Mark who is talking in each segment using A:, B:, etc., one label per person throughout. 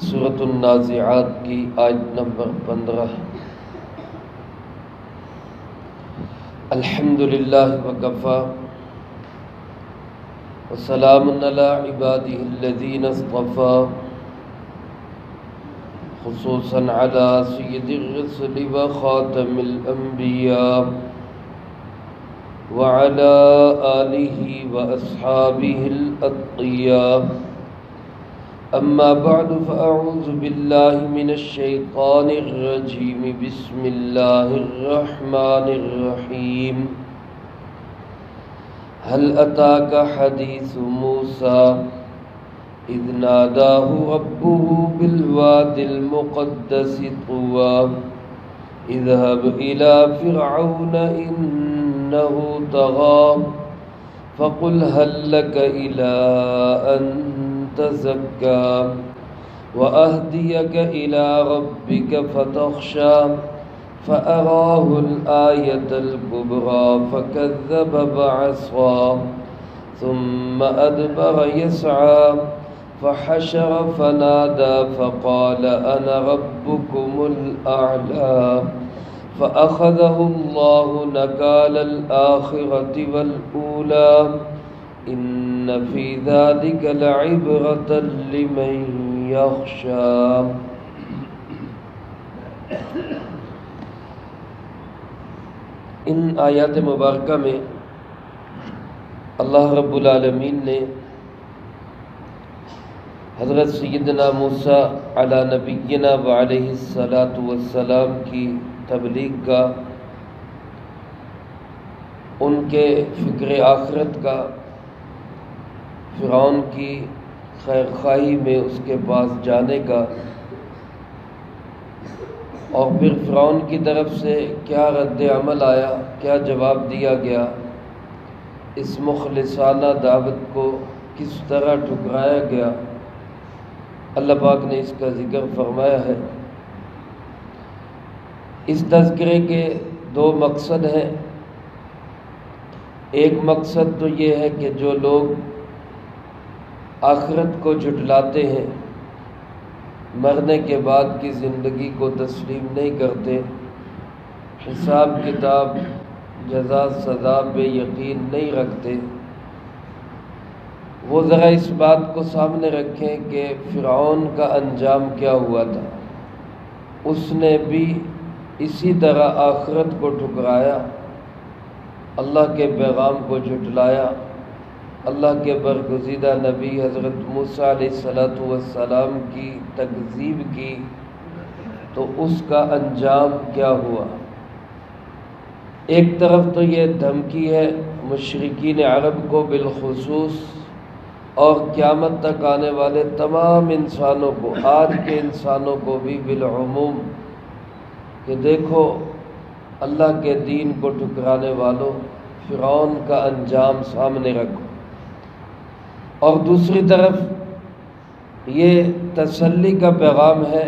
A: سورۃ النازعات کی آیت نمبر 15۔ الحمدللہ وکفی وسلام علی عبادہ الذین اصطفی، خصوصا علی سید الرسل وخاتم الانبیاء وعلی آلہ واصحابہ الاتقیاء۔ اما بعد فاعوذ باللہ من الشیطان الرجیم، بسم اللہ الرحمن الرحیم۔ هل اتاک حدیث موسیٰ اذ ناداہ ربہ بالوادی المقدس طوی اذهب الى فرعون انہ طغی فقل هل لک الى ان تزكى وأهديك إلى ربك فتخشى فأراه الآية الكبرى فكذب وعصى ثم أدبر يسعى فحشر فنادى فقال أنا ربكم الأعلى فأخذه الله نكال الآخرة والأولى إن في ذلك لعبرة لمن يخشى۔ ان آیات مبارکہ میں اللہ رب العالمین نے حضرت سیدنا موسیٰ علی نبینا وعلیہ الصلاۃ والسلام کی تبلیغ کا، ان کے فکر آخرت کا، فرعون کی خیر خواہی میں اس کے پاس جانے کا، اور پھر فرعون کی طرف سے کیا رد عمل آیا، کیا جواب دیا گیا، اس مخلصانہ دعوت کو کس طرح ٹھکرایا گیا، اللہ پاک نے اس کا ذکر فرمایا ہے۔ اس تذکرے کے دو مقصد ہیں۔ ایک مقصد تو یہ ہے کہ جو لوگ آخرت کو جھٹلاتے ہیں، مرنے کے بعد کی زندگی کو تسلیم نہیں کرتے، حساب کتاب جزا سزا پہ یقین نہیں رکھتے، وہ ذرا اس بات کو سامنے رکھیں کہ فرعون کا انجام کیا ہوا تھا۔ اس نے بھی اسی طرح آخرت کو ٹھکرایا، اللہ کے پیغام کو جھٹلایا، اللہ کے برگزیدہ نبی حضرت موسیٰ علیہ السلام کی تکذیب کی، تو اس کا انجام کیا ہوا۔ ایک طرف تو یہ دھمکی ہے مشرکین عرب کو بالخصوص، اور قیامت تک آنے والے تمام انسانوں کو، آج کے انسانوں کو بھی بالعموم، کہ دیکھو اللہ کے دین کو ٹھکرانے والوں، فرعون کا انجام سامنے رکھو۔ اور دوسری طرف یہ تسلی کا پیغام ہے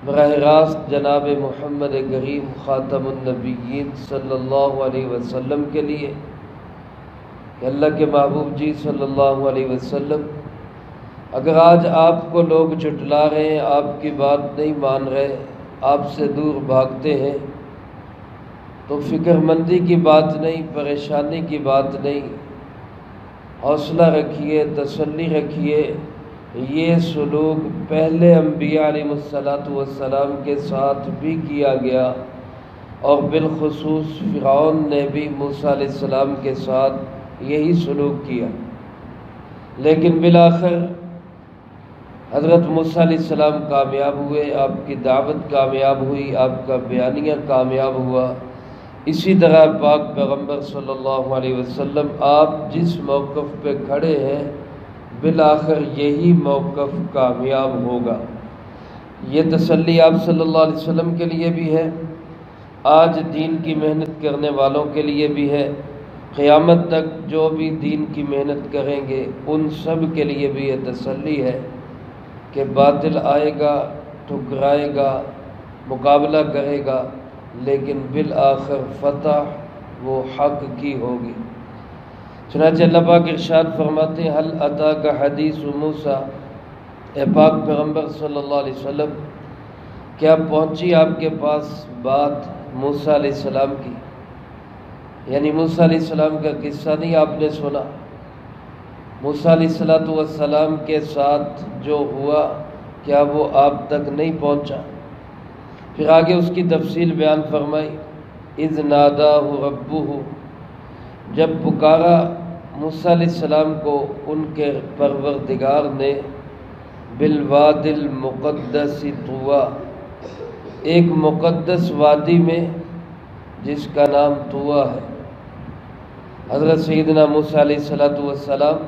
A: براہ راست جناب محمد کریم خاتم النبیین صلی اللہ علیہ وسلم کے لیے، کہ اللہ کے محبوب جی صلی اللہ علیہ وسلم، اگر آج آپ کو لوگ جھٹلا رہے ہیں، آپ کی بات نہیں مان رہے، آپ سے دور بھاگتے ہیں، تو فکر مندی کی بات نہیں، پریشانی کی بات نہیں، حوصلہ رکھیے، تسلی رکھیے۔ یہ سلوک پہلے انبیاء علیہ السلام کے ساتھ بھی کیا گیا، اور بالخصوص فرعون نے بھی موسیٰ علیہ السلام کے ساتھ یہی سلوک کیا، لیکن بالآخر حضرت موسیٰ علیہ السلام کامیاب ہوئے، آپ کی دعوت کامیاب ہوئی، آپ کا بیانیہ کامیاب ہوا۔ اسی طرح پاک پیغمبر صلی اللہ علیہ وسلم، آپ جس موقف پہ کھڑے ہیں، بالآخر یہی موقف کامیاب ہوگا۔ یہ تسلی آپ صلی اللہ علیہ وسلم کے لیے بھی ہے، آج دین کی محنت کرنے والوں کے لیے بھی ہے، قیامت تک جو بھی دین کی محنت کریں گے ان سب کے لیے بھی یہ تسلی ہے کہ باطل آئے گا، ٹھکرائے گا، مقابلہ کرے گا، لیکن بالآخر فتح وہ حق کی ہوگی۔ چنانچہ اللہ پاک ارشاد فرماتے ہیں، هل اتاک حدیث موسیٰ، اے پاک پیغمبر صلی اللہ علیہ وسلم، کیا پہنچی آپ کے پاس بات موسیٰ علیہ السلام کی؟ یعنی موسیٰ علیہ السلام کا قصہ نہیں آپ نے سنا؟ موسیٰ علیہ السلام کے ساتھ جو ہوا کیا وہ آپ تک نہیں پہنچا؟ پھر آگے اس کی تفصیل بیان فرمائی، اذ ناداہ ربہ، جب پکارا موسیٰ علیہ السلام کو ان کے پروردگار نے، بالواد المقدس طویٰ، ایک مقدس وادی میں جس کا نام طویٰ ہے۔ حضرت سیدنا موسیٰ علیہ السلام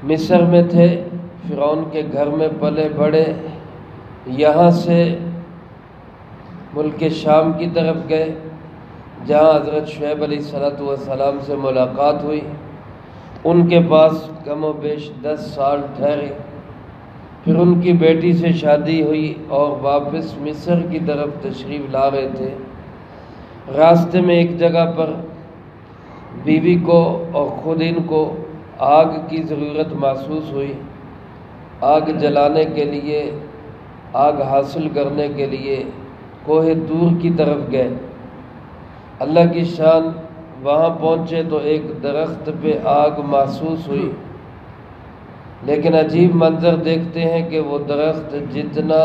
A: مصر میں تھے، فرعون کے گھر میں پلے بڑھے، یہاں سے ملک شام کی طرف گئے جہاں حضرت شعیب علیہ السلام سے ملاقات ہوئی، ان کے پاس کم و بیش 10 سال ٹھہرے، پھر ان کی بیٹی سے شادی ہوئی اور واپس مصر کی طرف تشریف لا رہے تھے۔ راستے میں ایک جگہ پر بیوی کو اور خود ان کو آگ کی ضرورت محسوس ہوئی، آگ جلانے کے لیے، آگ حاصل کرنے کے لیے کوہ طور کی طرف گئے۔ اللہ کی شان، وہاں پہنچے تو ایک درخت پہ آگ محسوس ہوئی، لیکن عجیب منظر دیکھتے ہیں کہ وہ درخت جتنا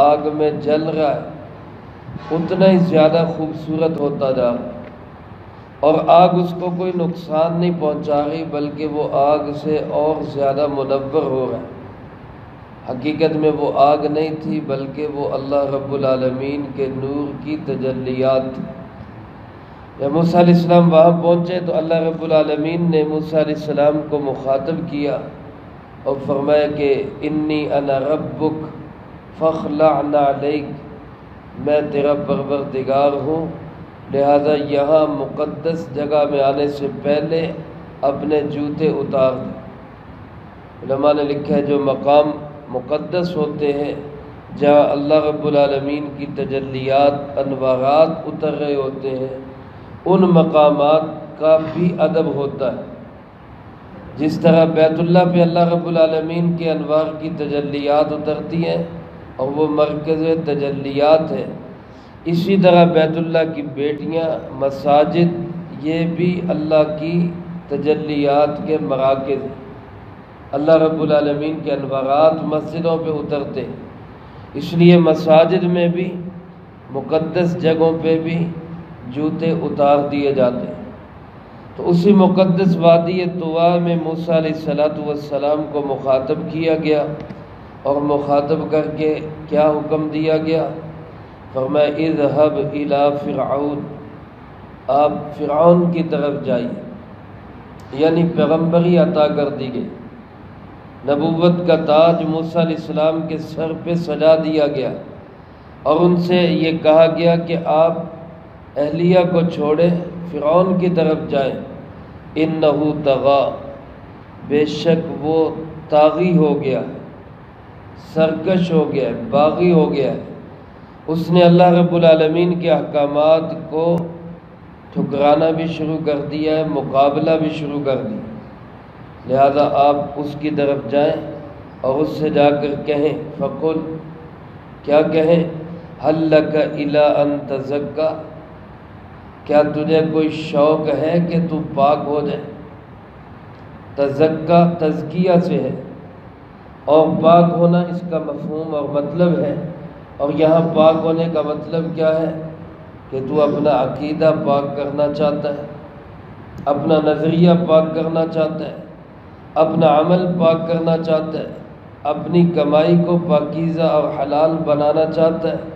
A: آگ میں جل رہا ہے اتنا ہی زیادہ خوبصورت ہوتا جا رہا ہے، اور آگ اس کو کوئی نقصان نہیں پہنچا رہی بلکہ وہ آگ سے اور زیادہ منور ہو رہا ہے۔ حقیقت میں وہ آگ نہیں تھی بلکہ وہ اللہ رب العالمین کے نور کی تجلیات تھی۔ جب موسیٰ علیہ السلام وہاں پہنچے تو اللہ رب العالمین نے موسیٰ علیہ السلام کو مخاطب کیا اور فرمایا کہ انی انا ربک فاخلع نعلیک، میں تیرا پروردگار ہوں، لہذا یہاں مقدس جگہ میں آنے سے پہلے اپنے جوتے اتار دیں۔ علماء نے لکھا ہے جو مقام مقدس ہوتے ہیں، جہاں اللہ رب العالمین کی تجلیات، انوارات اتر رہے ہوتے ہیں، ان مقامات کا بھی ادب ہوتا ہے۔ جس طرح بیت اللہ پہ اللہ رب العالمین کے انوار کی تجلیات اترتی ہیں اور وہ مرکز تجلیات ہے، اسی طرح بیت اللہ کی بیٹیاں، مساجد، یہ بھی اللہ کی تجلیات کے مراکز ہیں۔ اللہ رب العالمین کے انوارات مسجدوں پہ اترتے ہیں، اس لیے مساجد میں بھی، مقدس جگہوں پہ بھی جوتے اتار دیے جاتے ہیں۔ تو اسی مقدس وادی طویٰ میں موسیٰ علیہ السلام کو مخاطب کیا گیا، اور مخاطب کر کے کیا حکم دیا گیا؟ فرمایا اذهب الى فرعون، آپ فرعون کی طرف جائیے، یعنی پیغمبری عطا کر دی گئی، نبوت کا تاج موسیٰ علیہ السلام کے سر پہ سجا دیا گیا، اور ان سے یہ کہا گیا کہ آپ اہلیہ کو چھوڑے فرعون کی طرف جائیں، انہو طغی، بے شک وہ طاغی ہو گیا ہے، سرکش ہو گیا ہے، باغی ہو گیا ہے، اس نے اللہ رب العالمین کے احکامات کو ٹھکرانا بھی شروع کر دیا ہے، مقابلہ بھی شروع کر دیا، لہذا آپ اس کی طرف جائیں اور اس سے جا کر کہیں، فقل، کیا کہیں، هل لک الی ان تزکی، کیا تجھے کوئی شوق ہے کہ تو پاک ہو جائے؟ تزکا تزکیہ سے ہے، اور پاک ہونا اس کا مفہوم اور مطلب ہے، اور یہاں پاک ہونے کا مطلب کیا ہے کہ تو اپنا عقیدہ پاک کرنا چاہتا ہے، اپنا نظریہ پاک کرنا چاہتا ہے، اپنا عمل پاک کرنا چاہتا ہے، اپنی کمائی کو پاکیزہ اور حلال بنانا چاہتا ہے۔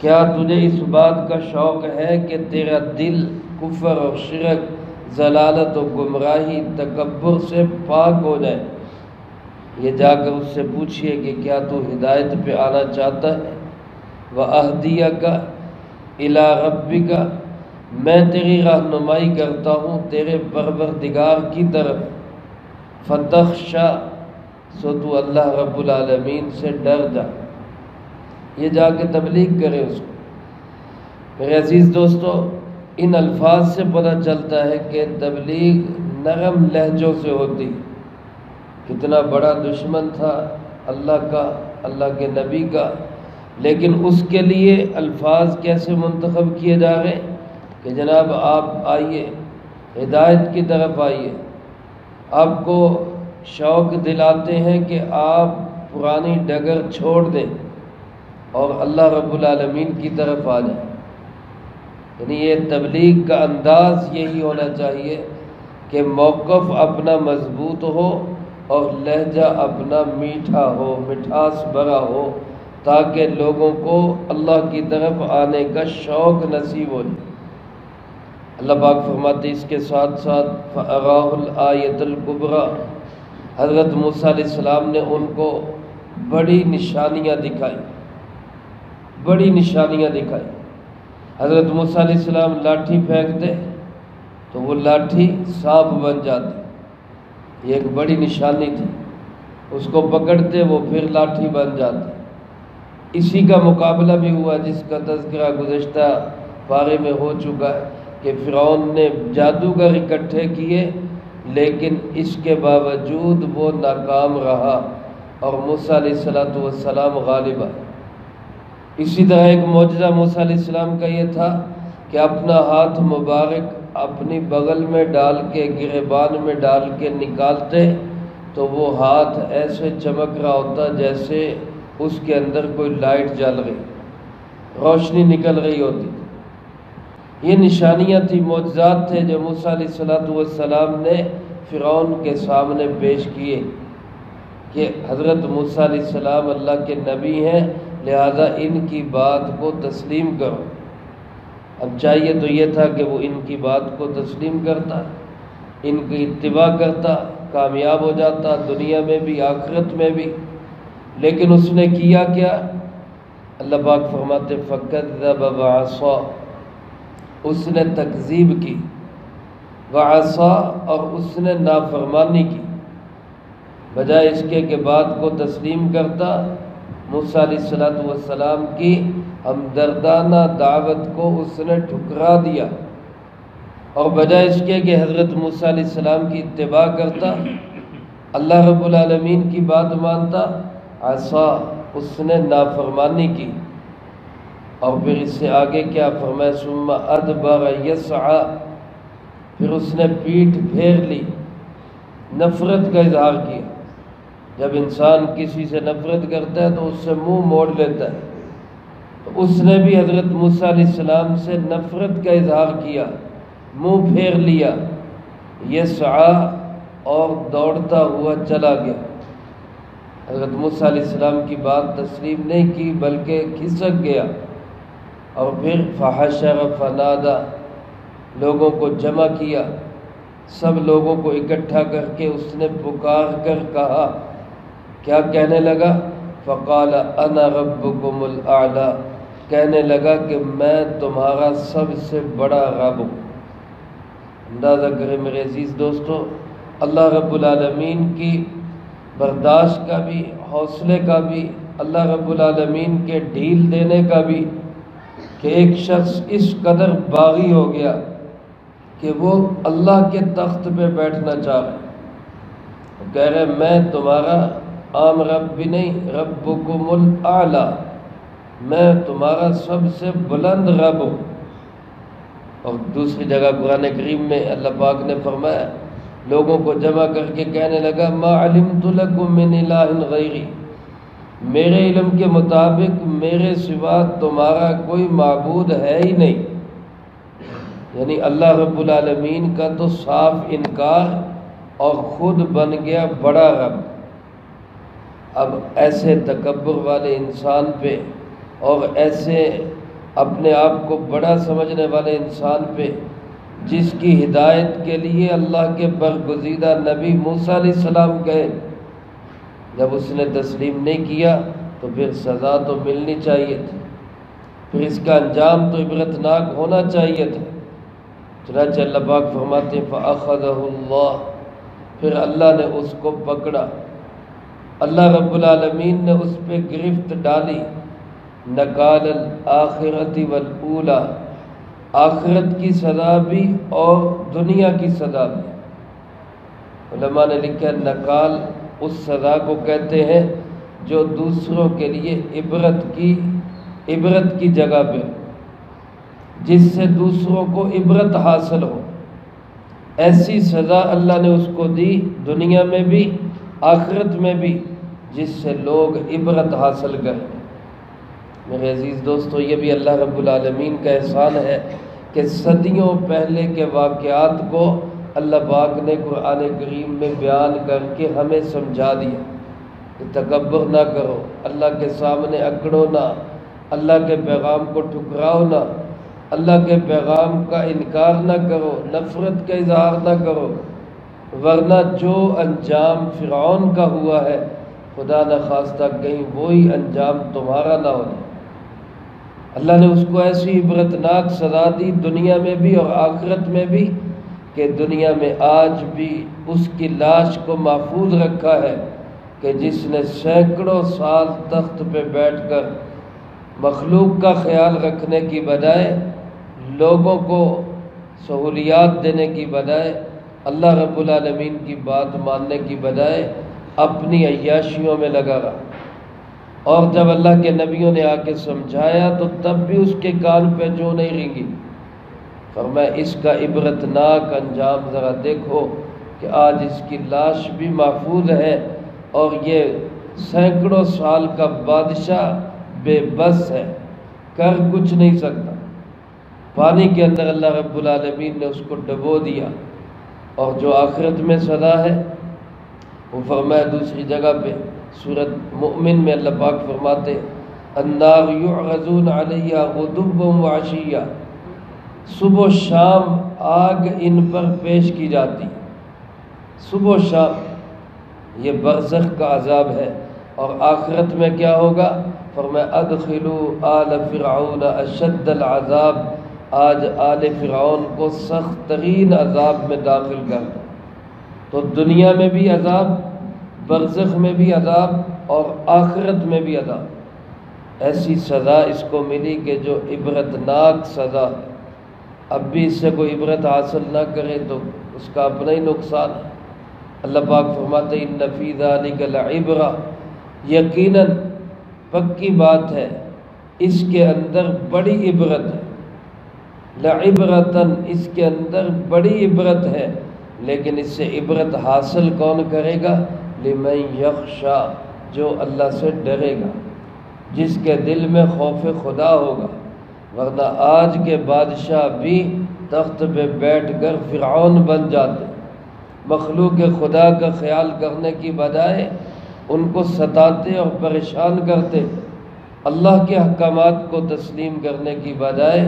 A: کیا تجھے اس بات کا شوق ہے کہ تیرا دل کفر اور شرک، ضلالت و گمراہی، تکبر سے پاک ہو جائے؟ یہ جا کر اس سے پوچھئے کہ کیا تو ہدایت پہ آنا چاہتا ہے؟ وَأَهْدِيَكَ إِلَىٰ رَبِّكَ، میں تیری رہنمائی کرتا ہوں تیرے پروردگار کی طرف، فَتَخْشَىٰ، سو تو اللہ رب العالمین سے ڈر جا۔ یہ جا کے تبلیغ کرے اس کو۔ میرے عزیز دوستو، ان الفاظ سے پتہ چلتا ہے کہ تبلیغ نرم لہجوں سے ہوتی ہے، کتنا بڑا دشمن تھا اللہ کا، اللہ کے نبی کا، لیکن اس کے لیے الفاظ کیسے منتخب کیے جا رہے کہ جناب آپ آئیے، ہدایت کی طرف آئیے، آپ کو شوق دلاتے ہیں کہ آپ پرانی ڈگر چھوڑ دیں اور اللہ رب العالمین کی طرف آ جائیں۔ یعنی یہ تبلیغ کا انداز یہی ہونا چاہیے کہ موقف اپنا مضبوط ہو اور لہجہ اپنا میٹھا ہو، مٹھاس بھرا ہو، تاکہ لوگوں کو اللہ کی طرف آنے کا شوق نصیب ہو جائے۔ اللہ پاک فرماتے اس کے ساتھ ساتھ فَأَرَاهُ الْآيَةَ الْكُبْرَى، حضرت موسیٰ علیہ السلام نے ان کو بڑی نشانیاں دکھائی، بڑی نشانیاں دکھائی۔ حضرت موسیٰ علیہ السلام لاٹھی پھینکتے تو وہ لاٹھی سانپ بن جاتی، یہ ایک بڑی نشانی تھی۔ اس کو پکڑتے وہ پھر لاٹھی بن جاتی۔ اسی کا مقابلہ بھی ہوا جس کا تذکرہ گزشتہ پارے میں ہو چکا ہے کہ فرعون نے جادوگر اکٹھے کیے، لیکن اس کے باوجود وہ ناکام رہا اور موسیٰ علیہ السلام غالب آئے۔ اسی طرح ایک معجزہ موسیٰ علیہ السلام کا یہ تھا کہ اپنا ہاتھ مبارک اپنی بغل میں ڈال کے، گریبان میں ڈال کے نکالتے تو وہ ہاتھ ایسے چمک رہا ہوتا جیسے اس کے اندر کوئی لائٹ جل رہی، روشنی نکل رہی ہوتی۔ یہ نشانیاں تھی، معجزات تھے جو موسیٰ علیہ السلام نے فرعون کے سامنے پیش کیے کہ حضرت موسیٰ علیہ السلام اللہ کے نبی ہیں، لہذا ان کی بات کو تسلیم کرو۔ اب چاہیے تو یہ تھا کہ وہ ان کی بات کو تسلیم کرتا، ان کی اتباع کرتا، کامیاب ہو جاتا دنیا میں بھی آخرت میں بھی، لیکن اس نے کیا کیا؟ اللہ پاک فرماتے فَكَذَّبَ وَعَصَىٰ، اس نے تکذیب کی، وعصا، اور اس نے نافرمانی کی۔ بجائے اس کے کہ بات کو تسلیم کرتا، موسیٰ علیہ السلام کی ہمدردانہ دعوت کو اس نے ٹھکرا دیا، اور بجائے اس کے کہ حضرت موسیٰ علیہ السلام کی اتباع کرتا، اللہ رب العالمین کی بات مانتا، عصا، اس نے نافرمانی کی۔ اور پھر اس سے آگے کیا فرمایا؟ ثم ادبر یسعی، پھر اس نے پیٹھ پھیر لی، نفرت کا اظہار کیا۔ جب انسان کسی سے نفرت کرتا ہے تو اس سے منہ موڑ لیتا ہے، تو اس نے بھی حضرت موسیٰ علیہ السلام سے نفرت کا اظہار کیا، منہ پھیر لیا، یسعی، اور دوڑتا ہوا چلا گیا۔ حضرت موسیٰ علیہ السلام کی بات تسلیم نہیں کی بلکہ کھسک گیا، اور پھر فحشر فنادى، لوگوں کو جمع کیا، سب لوگوں کو اکٹھا کر کے اس نے پکار کر کہا، کیا کہنے لگا؟ فقال انا ربکم الاعلی، کہنے لگا کہ میں تمہارا سب سے بڑا رب ہوں۔ اندازہ کریں میرے عزیز دوستو، اللہ رب العالمین کی برداشت کا بھی، حوصلے کا بھی، اللہ رب العالمین کے ڈھیل دینے کا بھی، کہ ایک شخص اس قدر باغی ہو گیا کہ وہ اللہ کے تخت پہ بیٹھنا چاہ رہے، کہہ رہے میں تمہارا عام رب بھی نہیں، ربکم الاعلی، میں تمہارا سب سے بلند رب ہوں۔ اور دوسری جگہ قرآن کریم میں اللہ پاک نے فرمایا، لوگوں کو جمع کر کے کہنے لگا ما علمت لکم من الہ غیری، میرے علم کے مطابق میرے سوا تمہارا کوئی معبود ہے ہی نہیں۔ یعنی اللہ رب العالمین کا تو صاف انکار، اور خود بن گیا بڑا رب۔ اب ایسے تکبر والے انسان پہ، اور ایسے اپنے آپ کو بڑا سمجھنے والے انسان پہ، جس کی ہدایت کے لیے اللہ کے برگزیدہ نبی موسیٰ علیہ السلام گئے، جب اس نے تسلیم نہیں کیا تو پھر سزا تو ملنی چاہیے تھی، پھر اس کا انجام تو عبرتناک ہونا چاہیے تھا۔ چنانچہ اللہ پاک فرماتے ہیں فَأَخَذَهُ اللَّهُ، پھر اللہ نے اس کو پکڑا، اللہ رب العالمین نے اس پہ گرفت ڈالی، نکال الآخرۃ والأولی، آخرت کی سزا بھی اور دنیا کی سزا بھی۔ علماء نے لکھا نکال اس سزا کو کہتے ہیں جو دوسروں کے لیے عبرت کی جگہ پہ، جس سے دوسروں کو عبرت حاصل ہو، ایسی سزا اللہ نے اس کو دی دنیا میں بھی آخرت میں بھی، جس سے لوگ عبرت حاصل کریں۔ میرے عزیز دوستو، یہ بھی اللہ رب العالمین کا احسان ہے کہ صدیوں پہلے کے واقعات کو اللہ پاک نے قرآن کریم میں بیان کر کے ہمیں سمجھا دیا کہ تکبر نہ کرو، اللہ کے سامنے اکڑو نہ، اللہ کے پیغام کو ٹھکراؤ نہ، اللہ کے پیغام کا انکار نہ کرو، نفرت کا اظہار نہ کرو، ورنہ جو انجام فرعون کا ہوا ہے خدا نخواستہ کہیں وہی انجام تمہارا نہ ہو جائے۔ اللہ نے اس کو ایسی عبرتناک سزا دی دنیا میں بھی اور آخرت میں بھی کہ دنیا میں آج بھی اس کی لاش کو محفوظ رکھا ہے کہ جس نے سینکڑوں سال تخت پہ بیٹھ کر مخلوق کا خیال رکھنے کی بجائے، لوگوں کو سہولیات دینے کی بجائے، اللہ رب العالمین کی بات ماننے کی بجائے اپنی عیاشیوں میں لگا رہا۔ اور جب اللہ کے نبیوں نے آ کے سمجھایا تو تب بھی اس کے کان پہ جو نہیں رینگی۔ فرمایا اس کا عبرتناک انجام ذرا دیکھو کہ آج اس کی لاش بھی محفوظ ہے اور یہ سینکڑوں سال کا بادشاہ بے بس ہے، کر کچھ نہیں سکتا۔ پانی کے اندر اللہ رب العالمین نے اس کو ڈبو دیا۔ اور جو آخرت میں سزا ہے وہ فرمایا دوسری جگہ پہ سورۃ مؤمن میں اللہ پاک فرماتے النار یعرضون علیہا غدوا وعشیا، صبح و شام آگ ان پر پیش کی جاتی، صبح و شام۔ یہ برزخ کا عذاب ہے۔ اور آخرت میں کیا ہوگا؟ فرمایا ادخلوا آل فرعون اشد العذاب، آج آل فرعون کو سخت ترین عذاب میں داخل کر دو۔ تو دنیا میں بھی عذاب، برزخ میں بھی عذاب اور آخرت میں بھی عذاب۔ ایسی سزا اس کو ملی کہ جو عبرتناک سزا ہے۔ اب بھی اس سے کوئی عبرت حاصل نہ کرے تو اس کا اپنا ہی نقصان ہے۔ اللہ پاک فرماتے ان فی ذلک لعبرہ، یقیناً پکی بات ہے اس کے اندر بڑی عبرت ہے، لعبرتن، اس کے اندر بڑی عبرت ہے۔ لیکن اس سے عبرت حاصل کون کرے گا؟ لمن یخشا، جو اللہ سے ڈرے گا، جس کے دل میں خوف خدا ہوگا۔ ورنہ آج کے بادشاہ بھی تخت پہ بیٹھ کر فرعون بن جاتے، مخلوق خدا کا خیال کرنے کی بجائے ان کو ستاتے اور پریشان کرتے، اللہ کے احکامات کو تسلیم کرنے کی بجائے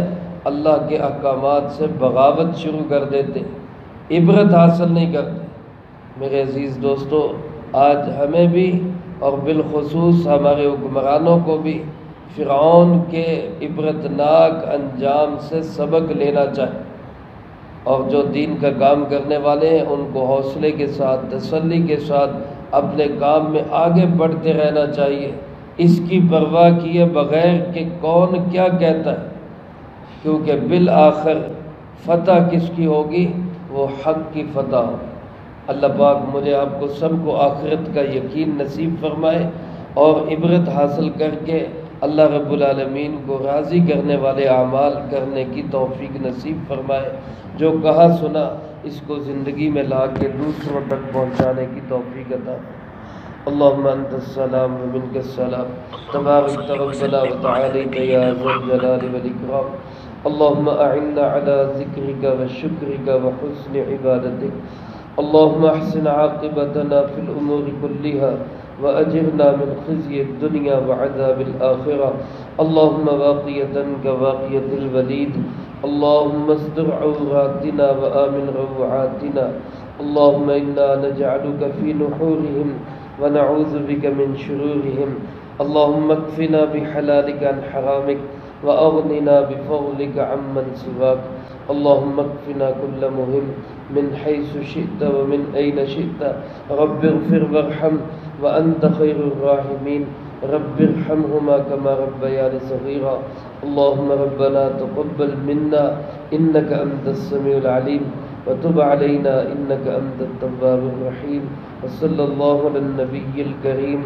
A: اللہ کے احکامات سے بغاوت شروع کر دیتے، عبرت حاصل نہیں کرتے۔ میرے عزیز دوستو، آج ہمیں بھی اور بالخصوص ہمارے حکمرانوں کو بھی فرعون کے عبرتناک انجام سے سبق لینا چاہیے، اور جو دین کا کام کرنے والے ہیں ان کو حوصلے کے ساتھ، تسلی کے ساتھ اپنے کام میں آگے بڑھتے رہنا چاہیے، اس کی پرواہ کیے بغیر کہ کون کیا کہتا ہے، کیونکہ بالآخر فتح کس کی ہوگی؟ وہ حق کی فتح ہوگی۔ اللہ پاک مجھے آپ کو سب کو آخرت کا یقین نصیب فرمائے اور عبرت حاصل کر کے اللہ رب العالمین کو راضی کرنے والے اعمال کرنے کی توفیق نصیب فرمائے۔ جو کہا سنا اس کو زندگی میں لا کے دوسروں تک پہنچانے کی توفیق عطا۔ اللہم انت السلام و منک السلام، تبارک ربنا و تعالیت یا ذا الجلال والاکرام۔ اللہم اعنا علی ذکرک و شکرک و حسن عبادتک۔ اللہم احسن عاقبتنا فی الامور کلها وأجرنا من خزي الدنيا وعذاب الآخرة۔ اللهم واقية كواقية الوليد، اللهم استر عوراتنا وآمن روعاتنا، اللهم إنا نجعلك في نحورهم ونعوذ بك من شرورهم، اللهم اكفنا بحلالك عن حرامك وأغننا بفضلك عمن سواك، اللهم اكفنا كل مهم من حيث شئت ومن أين شئت، رب اغفر وارحم وأنت خير الراحمين، رب ارحمهما كما ربياني صغيرا۔ اللهم ربنا تقبل منا إنك أنت السميع العليم وتب علينا إنك أنت التواب الرحيم. وصلى الله على النبي الكريم